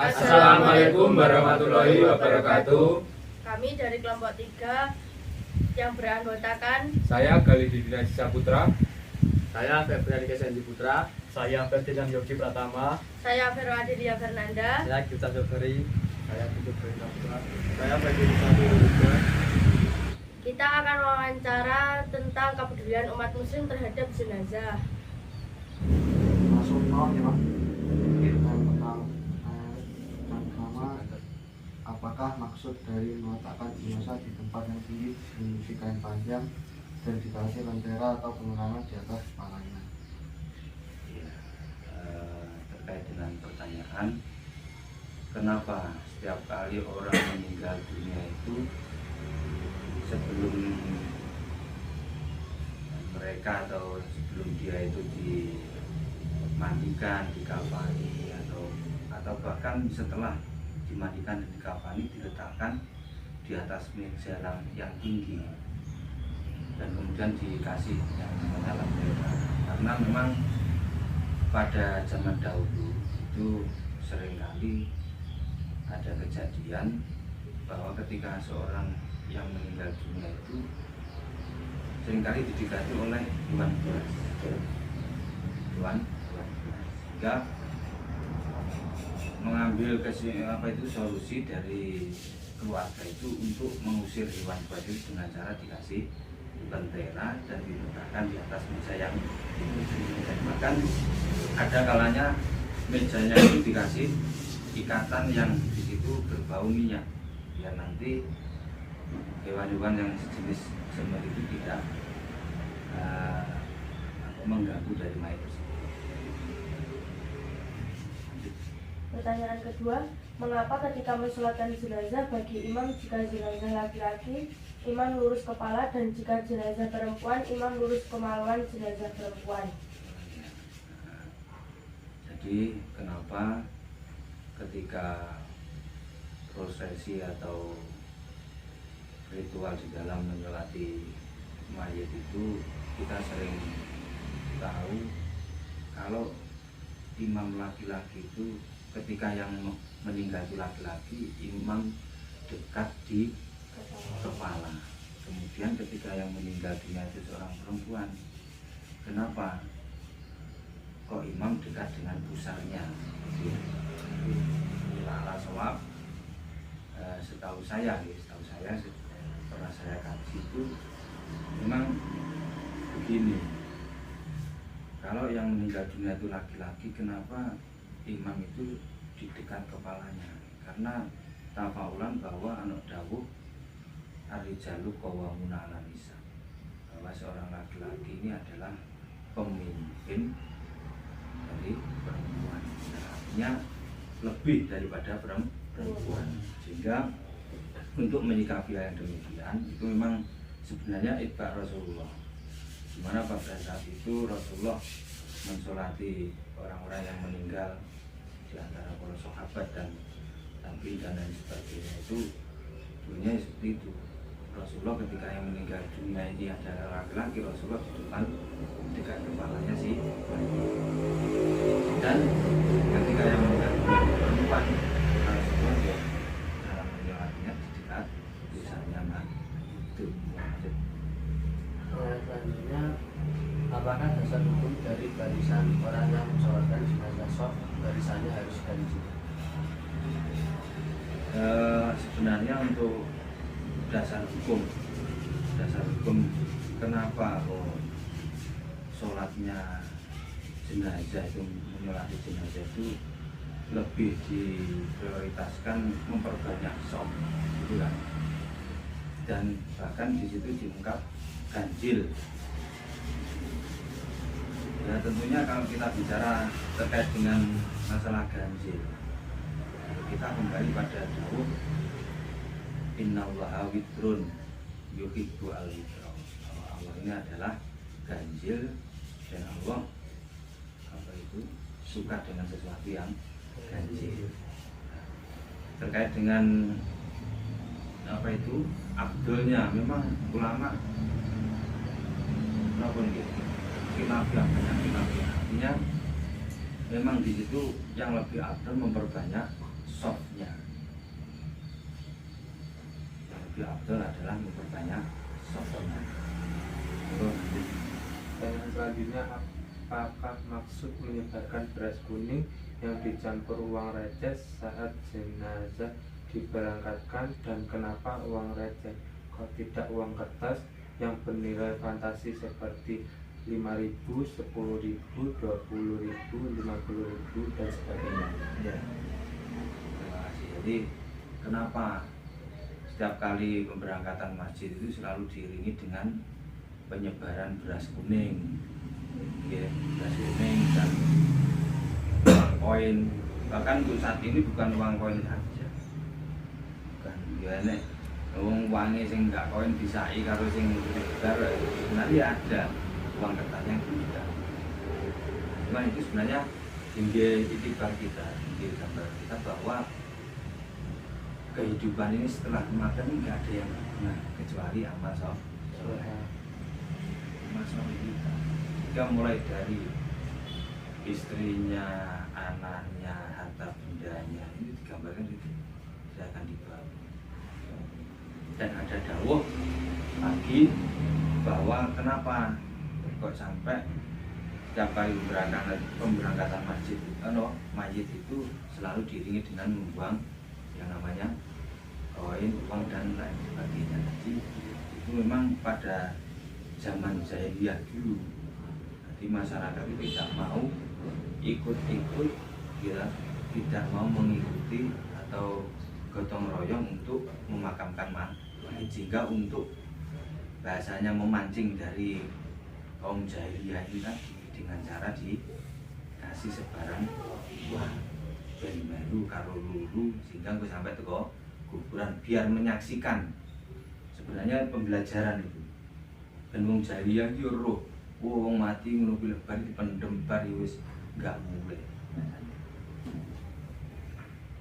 Assalamualaikum warahmatullahi wabarakatuh. Kami dari kelompok 3 yang beranggotakan Saya Galih Dinadi Saputra. Saya Febrian Kesenji Putra. Saya Ferdinand Yogi Pratama. saya Vero Adilia Fernanda. Saya Gita Soberi. Saya Bukit Berita Putra. Saya Febrian Kesenji. Kita akan wawancara tentang kepedulian umat muslim terhadap jenazah. Langsung nol ya Pak. Tentang yang pertama, apakah maksud dari meletakkan jenazah di tempat yang tinggi diselimuti kain panjang dan dikasih lentera atau penerangan di atas kepalanya? Ya, terkait dengan pertanyaan kenapa setiap kali orang meninggal dunia itu sebelum mereka atau sebelum dia itu dimandikan, dikafani atau bahkan setelah dimandikan dan dikafani diletakkan di atas meja yang tinggi dan kemudian dikasih yang namanya lentera, karena memang pada zaman dahulu itu seringkali ada kejadian bahwa ketika seorang yang meninggal dunia itu seringkali didekati oleh hewan buas, sehingga mengambil solusi dari keluarga itu untuk mengusir hewan buas itu dengan cara dikasih lentera dan diletakkan di atas meja yang bahkan ada kalanya mejanya itu dikasih ikatan yang di situ berbau minyak biar nanti hewan-hewan yang sejenis semut itu tidak mengganggu dari mayat tersebut. Pertanyaan kedua, mengapa ketika mensolatkan jenazah bagi imam jika jenazah laki-laki imam lurus kepala dan jika jenazah perempuan imam lurus kemaluan jenazah perempuan? Jadi kenapa ketika prosesi atau ritual di dalam menyolati mayat itu kita sering tahu kalau imam laki-laki itu ketika yang meninggal itu laki-laki imam dekat di kepala, kemudian ketika yang meninggal dunia itu seorang perempuan, kenapa kok imam dekat dengan pusarnya? Ala sawab, setahu saya pernah saya kaji itu memang begini, kalau yang meninggal dunia itu laki-laki, kenapa imam itu di dekat kepalanya? Karena tafaulan bahwa anak dawuh ar-rijalu qawwamuna 'alan nisa, bahwa seorang laki-laki ini adalah pemimpin dari perempuan, artinya lebih daripada perempuan, sehingga untuk menyikapi hal yang demikian itu memang sebenarnya itba Rasulullah, dimana pada saat itu Rasulullah mensolati orang-orang yang meninggal di antara para sahabat dan tabi'in dan lain sebagainya, itu dunia seperti itu. Rasulullah ketika yang meninggal dunia ini adalah laki-laki, Rasulullah di depan dekat kepalanya sih, dan ketika yang meninggal dunia perempuan, Rasulullah juga dalam menyolatinya di dekat misalnya itu. Selanjutnya, apakah dasar hukum dari barisan orang yang mensolatkan jenazah soft barisannya harus dari sini? Sebenarnya untuk dasar hukum kenapa kok sholatnya jenazah itu, menyolati jenazah itu lebih diprioritaskan memperbanyak shop gitu kan, dan bahkan di situ diungkap ganjil. Ya tentunya kalau kita bicara terkait dengan masalah ganjil, kita kembali pada dawuh innallaha witrun yuhibbu al-witra. Allah ini adalah ganjil dan Allah suka dengan sesuatu yang ganjil. Terkait dengan abdulnya, memang ulama artinya memang di situ yang lebih abdul memperbanyak softnya. Yang lebih afdol adalah memperbanyak softnya. Pertanyaan selanjutnya, apakah maksud menyebarkan beras kuning yang dicampur uang receh saat jenazah diberangkatkan, dan kenapa uang receh kok tidak uang kertas yang bernilai fantasi seperti 5.000, 10.000, 20.000, 50.000 dan sebagainya? Ya. Terima kasih. Jadi kenapa setiap kali pemberangkatan masjid itu selalu diiringi dengan penyebaran beras kuning, ya, beras kuning dan uang koin. Bahkan untuk saat ini bukan uang koin saja, bukan ya nek uangnya sing enggak koin disai karo sing beredar, sebenarnya ada uang kertasnya juga. Cuman itu sebenarnya hingga itibar kita, hingga gambar kita bahwa kehidupan ini setelah kematian nggak ada yang berguna kecuali amal soleh. Masalah kita, jika mulai dari istrinya, anaknya, harta bendanya, ini digambarkan itu tidak akan dibawa. Dan ada dawuh lagi bahwa kenapa kok sampai setiap kali pemberangkatan mayit itu selalu diiringi dengan membuang yang namanya koin, uang dan lain sebagainya. Jadi itu memang pada zaman jahiliyah dulu, jadi masyarakat itu tidak mau ikut-ikut, ya, tidak mau mengikuti atau gotong royong untuk memakamkan mayit, sehingga untuk bahasanya memancing dari kaum jahiliyah ini tadi dengan cara dikasih sebarang uang dari melu karo lulu, sehingga gue sampai ke kuburan biar menyaksikan sebenarnya pembelajaran itu. Dan wong jahiliyah iki roh, wong mati ngono kuwi lebar dipendem bar wis enggak mulai.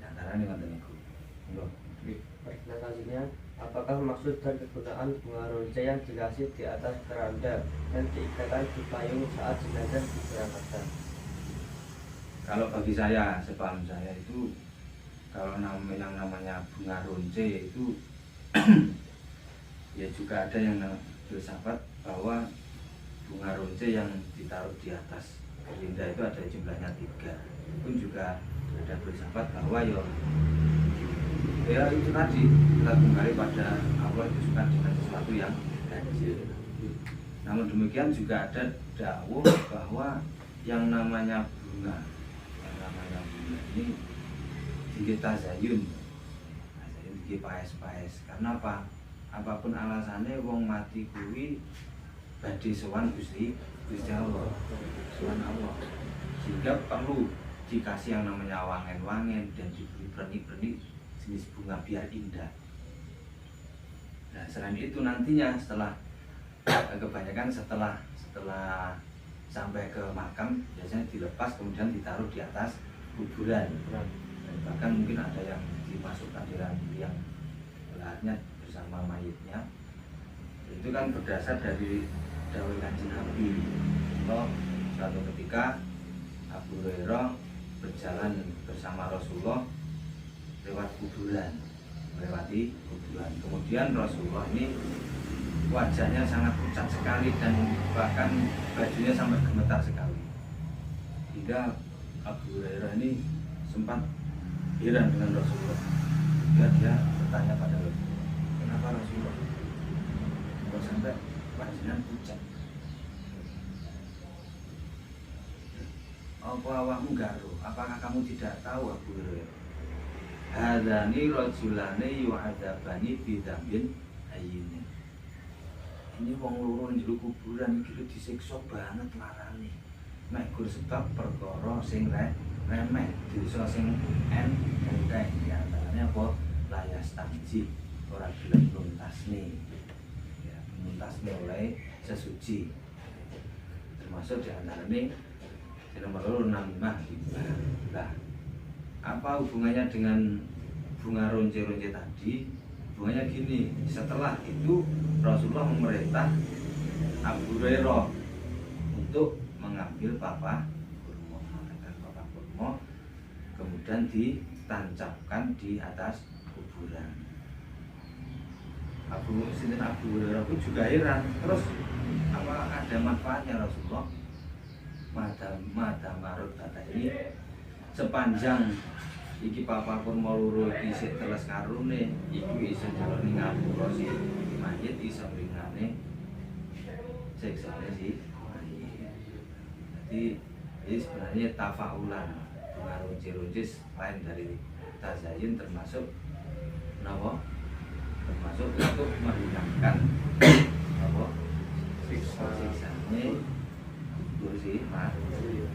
Antarane ngoten niku. Pertanyaan selanjutnya, apakah maksud dan kegunaan bunga ronce yang dikasih di atas keranda dan diikatkan di payung saat jenazah diberangkatkan? Kalau bagi saya, sepaham saya itu, kalau yang namanya bunga ronce itu ya juga ada yang filsafat bahwa bunga ronce yang ditaruh di atas gerinda itu ada jumlahnya 3. Itu pun juga ada filsafat bahwa ya itu tadi, kita kembali pada Allah itu suka dengan sesuatu yang ganjil. Namun demikian juga ada dawuh bahwa yang namanya bunga ini tinggi tazayun, tinggi paes-paes. Karena apa? Apapun alasannya wong mati kuwi badhe sowan Gusti Allah, sowan Allah, sehingga perlu dikasih yang namanya wangen-wangen dan diberi pernik-pernik jenis bunga biar indah. Nah selain itu nantinya setelah kebanyakan setelah sampai ke makam biasanya dilepas kemudian ditaruh di atas kuburan. Bahkan mungkin ada yang dimasukkan dalam yang belahannya bersama mayitnya. Itu kan berdasar dari dawuh Kanjeng Nabi. Suatu ketika Abu Hurairah berjalan bersama Rasulullah lewat kuburan, melewati kuburan. Kemudian Rasulullah ini wajahnya sangat pucat sekali dan bahkan bajunya sampai gemetar sekali. Hingga Abu Hurairah ini sempat heran dengan Rasulullah. Dia bertanya pada Rasulullah, kenapa Rasulullah kok sampai wajahnya pucat? Apa awakmu garu? Apakah kamu tidak tahu Abu Hurairah? Hadani rajulane yu'adzabani bidambin ayyin. Ini wong loro ning jero kuburan iki disiksa banget larane. Mek gur sebab perkara sing remeh, dosa sing enteng di antaranya apa? Layas tanji, ora gelem nuntasne. Ya, nuntasne oleh sesuci. Termasuk di antaranya nomor 2 namimah hibah. Lah, apa hubungannya dengan bunga ronce-ronce tadi? Hubungannya gini, setelah itu Rasulullah memerintah Abu Hurairah untuk mengambil papa kurma, kemudian ditancapkan di atas kuburan. Abu Hurairah pun juga heran, terus apa ada manfaatnya Rasulullah? Mata marut kata ini sepanjang iki papa kurma loro iki sik teles karune iku iso jalani ngapura si mayit iso ringane siksane si mayit. Jadi ini sebenarnya tafaulan ngarunci-runcis lain dari tazayun, termasuk napa? Termasuk untuk meringankan apa? Siksane kursi mati.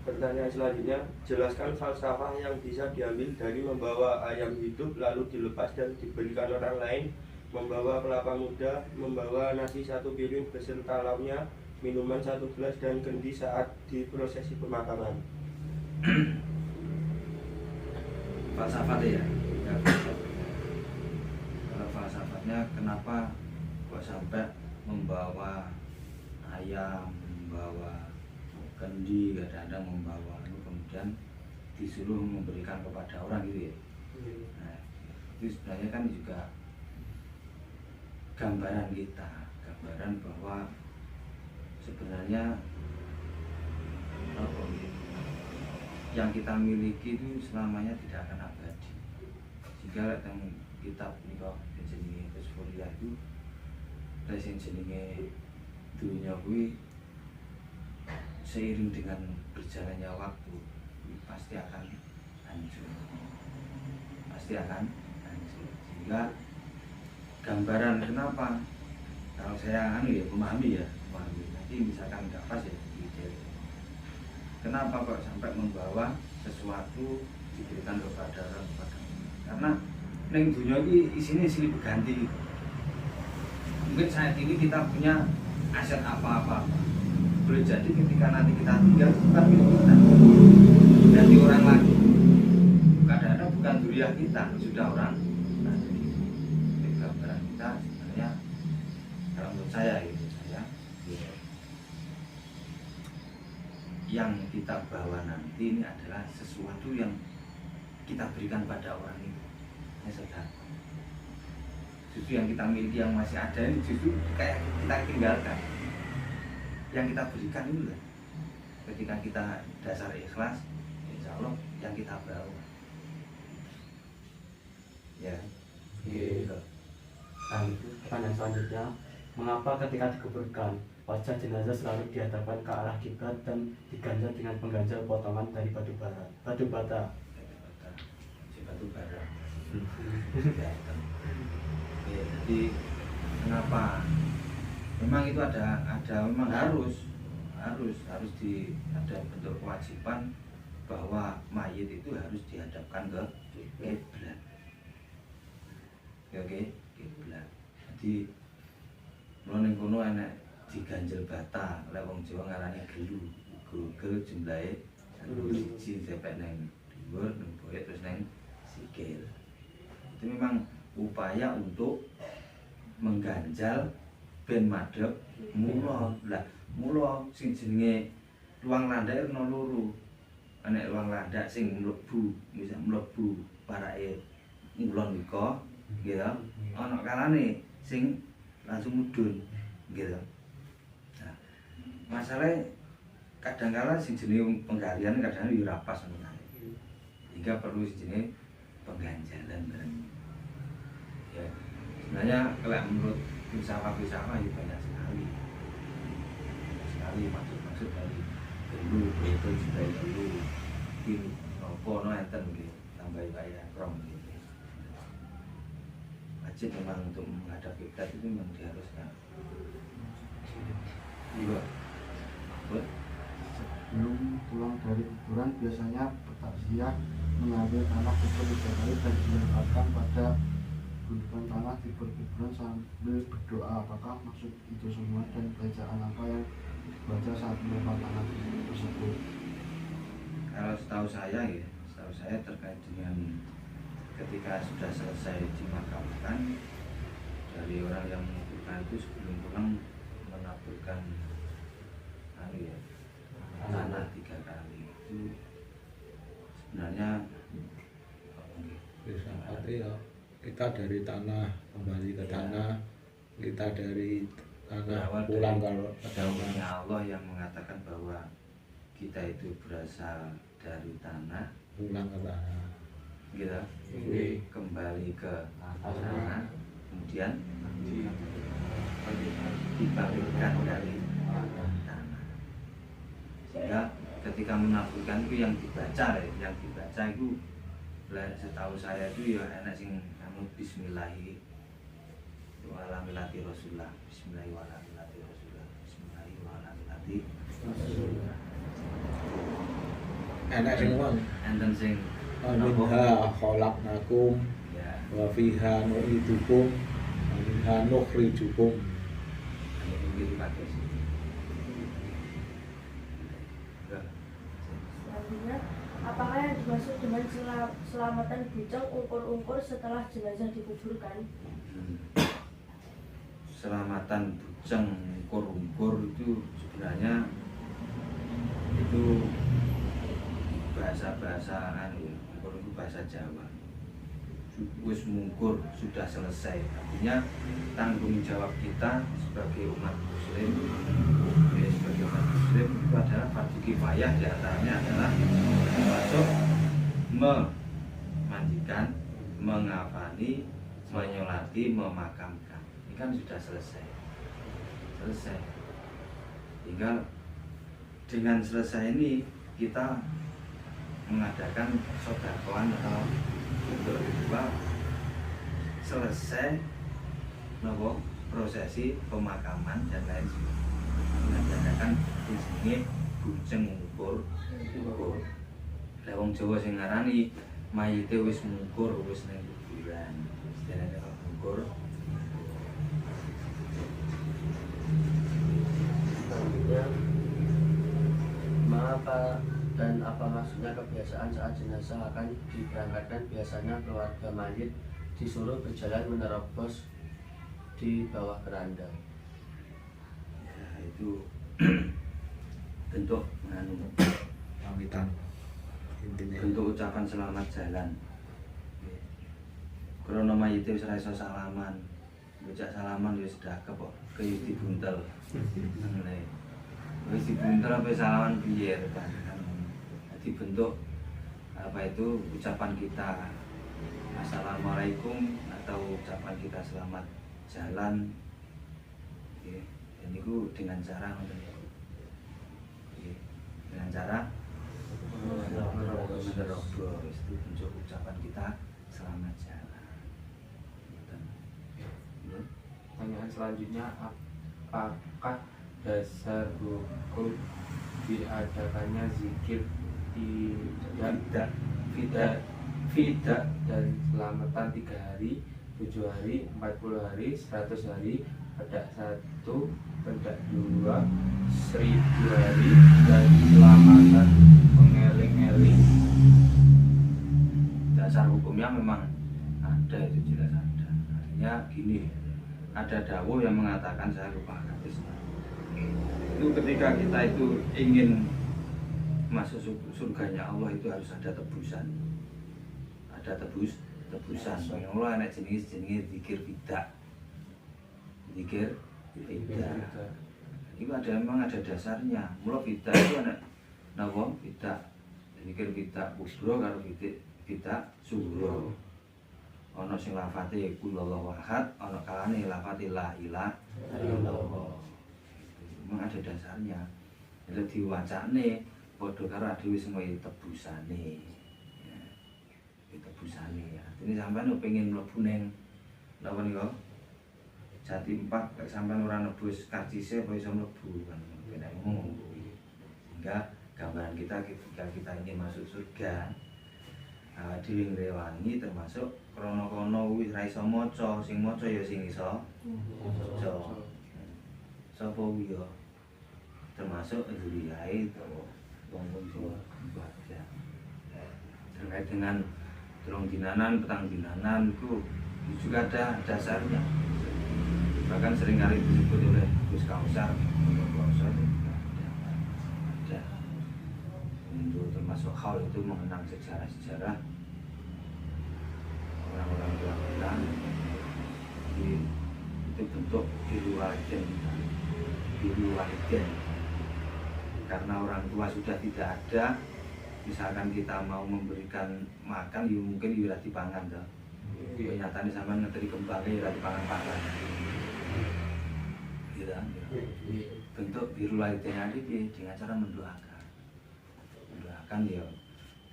Pertanyaan selanjutnya, jelaskan falsafah yang bisa diambil dari membawa ayam hidup lalu dilepas dan diberikan orang lain, membawa kelapa muda, membawa nasi 1 piring beserta lauknya, minuman 1 gelas dan kendi saat di prosesi pemakaman. Falsafatnya ya, kalau falsafatnya kenapa kok sampai membawa ayam, membawa kendi, kadang-kadang membawa kemudian disuruh memberikan kepada orang gitu ya. Nah, itu sebenarnya kan juga gambaran kita, gambaran bahwa sebenarnya apa, yang kita miliki itu selamanya tidak akan abadi. Jika yang kitab niku jenenge Kusfulia itu sing jenenge dunia kuwi seiring dengan berjalannya waktu pasti akan hancur, pasti akan hancur. Sehingga gambaran kenapa kalau saya memahami nanti misalkan nggak pas ya detail. Kenapa kok sampai membawa sesuatu diberikan kepada orang, karena neng dunia ini isinya silih berganti. Mungkin saat ini kita punya aset apa-apa, boleh jadi ketika nanti kita tinggal bukan milik kita, ganti orang lagi. Kadang-kadang bukan duriah kita, sudah orang. Nah, jadi gambaran kita sebenarnya kalau menurut saya yang kita bawa nanti ini adalah sesuatu yang kita berikan pada orang itu. Ya saudara, justru yang kita miliki yang masih ada ini justru kayak kita tinggalkan. Yang kita berikan itu lah, ketika kita dasar ikhlas, insya Allah yang kita bawa ya. Nah, itu pertanyaan selanjutnya, mengapa ketika dikuburkan wajah jenazah selalu dihadapkan ke arah kiblat dan diganjal dengan pengganjal potongan dari batu bata? Batu bara. Ya, jadi kenapa? Memang itu ada memang harus ada bentuk kewajiban bahwa mayit itu harus dihadapkan ke kiblat. Oke, kiblat. Jadi mulane kono enek diganjel bata, oleh wong Jawa ngarani gelu. Gelu jumlahe 1 sampai nang dhuwur, nang boyek terus nang sikil. Itu memang upaya untuk mengganjal ben madhep mula. Lah mula sing jenenge ruang landak ana loro. Ana ruang landak sing mlebu, bisa mlebu parake ngulon nika, nggih ta. Ana kalane sing langsung mudhun, nggih ta. Nah, masalahnya kadang-kala sing jenenge penggalian kadang-kadang yo ora pas ngono kae. Hingga perlu sing jenenge pengganjalan bareng. Ya, sebenarnya kalau menurut filsafat-filsafat ya banyak sekali maksud dari gelu itu juga gelu tim nopo no enten gitu, tambah kayak krom gitu. Wajib memang untuk menghadap kiblat itu memang diharuskan. Iya. Sebelum pulang dari kuburan biasanya bertakziah, mengambil tanah kubur 3 kali dan dilemparkan pada gundukan tanah di perkuburan sambil berdoa. Apakah maksud itu semua dan bacaan apa yang baca saat melempar tanah tersebut? Kalau setahu saya terkait dengan ketika sudah selesai dimakamkan, dari orang yang menguburkan itu sebelum pulang menaburkan tanah 3 kali. Itu sebenarnya artinya kita dari tanah kembali ke tanah, kita dari tanah berawal pulang dari ke tanah. dawuhnya Allah yang mengatakan bahwa kita itu berasal dari tanah, Pulang ke tanah. gitu, kembali ke tanah, kemudian dibangkitkan dari tanah. Sehingga ketika menafikan itu yang dibaca itu setahu saya itu ya enak sing anu bismillahi wala milati rasulullah, bismillahi wala milati rasulullah, bismillahi wala milati rasulullah. Enak semua. Enten sing Minha khalaqnakum ya wa fiha nu'idukum wa minha nukhrijukum. begitu pakai sih. Selanjutnya, apakah yang dimaksud dengan selamatan bujang ungkur-ungkur setelah jenazah dikuburkan? Selamatan bujang ungkur-ungkur itu sebenarnya itu bahasa anu ya, ungkur itu bahasa Jawa. Wis mungkur, sudah selesai. Artinya tanggung jawab kita sebagai umat muslim, sebagai umat muslim itu adalah fardu kifayah, diantaranya adalah termasuk memandikan, mengafani, menyolati, memakamkan. Ini kan sudah selesai. Tinggal dengan selesai ini kita mengadakan sodakoan atau untuk kedua selesai prosesi pemakaman dan lain sebagainya. Mengadakan di sini bujeng ungkur. Wong Jawa sing ngarani mayite wis mungkur, wis ning kuburan. Istilahnya ungkur. Selanjutnya, mengapa dan apa maksudnya kebiasaan saat jenazah akan diberangkatkan? Biasanya keluarga mayit disuruh berjalan menerobos di bawah keranda. Ya, itu bentuk Pamitan. Intinya. bentuk ucapan selamat jalan. Krono mayite wis ra iso salaman. Bocah salaman wis dagep kok kaya dibuntel. Ngene. Wis dibuntel apa salaman piye kan. Jadi bentuk apa itu ucapan kita assalamualaikum atau ucapan kita selamat jalan. Oke. Dan itu dengan cara dengan cara menerobos itu bentuk ucapan kita selamat jalan. Pertanyaan selanjutnya, apakah dasar hukum diadakannya zikir tidak dan selamatan 3 hari, 7 hari, 40 hari, 100 hari, pedak 1, pedak 2, 1000 hari, dan selamatan mengeling-eling? Dasar hukumnya memang ada, itu jelas ada. Artinya gini, ada dawuh yang mengatakan, saya lupa hadisnya. Itu ketika kita itu ingin masuk surganya Allah itu harus ada tebusan. Ada tebusan. Bagi Allah enak jenis zikir bidah. Zikir bidah. Itu ada memang ada dasarnya. Mula bidah itu ada napa? Bidah. Zikir bidah kubro karo bidah sughra. Ana sing lafate qulhuwallahu ahad, ana kalane lafate la ilaha illallah. Memang ada dasarnya. Jadi diwacane padha karo dhewe semua tebusane. Ya. Tebusane ya. Ini sampean pengen mlebu ning napa nika? Jati 4 lek sampean ora nebus karcise apa iso mlebu kan. Benar ngomong. Sehingga gambaran kita ketika kita ingin masuk surga, dhewe ngrewangi termasuk krana-krana wis ra iso maca, sing maca ya sing iso maca. Sapa ya termasuk zuriyae to wong-wong sing bahagia. Terkait dengan telung dinanan, petang dinanan itu juga ada dasarnya. Bahkan seringkali disebut oleh Gus Kausar, ada. Itu termasuk termasuk haul itu mengenang sejarah-sejarah orang-orang tua kita. Jadi itu bentuk birrul walidain. Karena orang tua sudah tidak ada, misalkan kita mau memberikan makan, ya mungkin ya dipangan toh. Nyatane sampean ngeteri kembangnya ya dipangan-pangan. Gitu kan? Bentuk birrul walidain iki dengan cara mendoakan. Mendoakan ya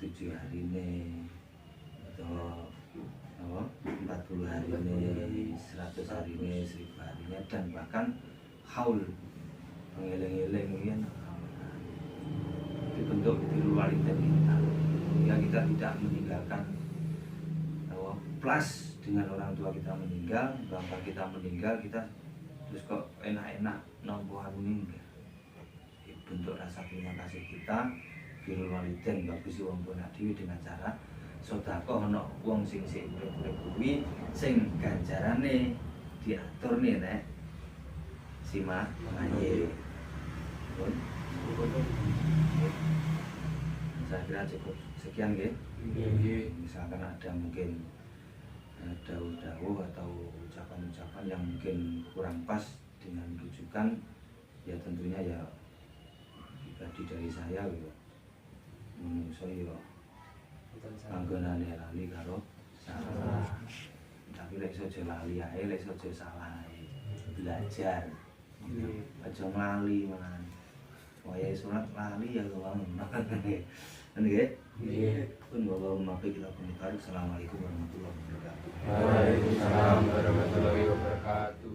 7 hari ini atau 40 hari ini, 100 hari ini, 1000 hari ini, dan bahkan haul mengeleng-eleng mungkin itu bentuk birrul walidain kita. Ya kita tidak meninggalkan plus dengan orang tua kita meninggal, bapak kita meninggal, kita terus kok enak-enak nompohan meninggal. Bentuk rasa terima kasih kita birrul walidain bagus wong tuwa dhewe dengan cara sedekah ana wong sing urip-urip kuwi sing ganjarane diaturne nek simak ngaji. Saya kira cukup sekian nggih. Misalkan ada mungkin dawuh-dawuh atau ucapan-ucapan yang mungkin kurang pas dengan rujukan, ya tentunya ya pribadi dari saya ya menungso ya panggonane lali karo salah. Tapi lek iso aja lali ae, lek iso aja salah ae. Belajar. Aja nglali malah. Wayahe surat lali ya wong. Nggih? Nggih. Pun bawa mafi kita pun ditarik. Assalamualaikum warahmatullahi wabarakatuh. Waalaikumsalam warahmatullahi wabarakatuh.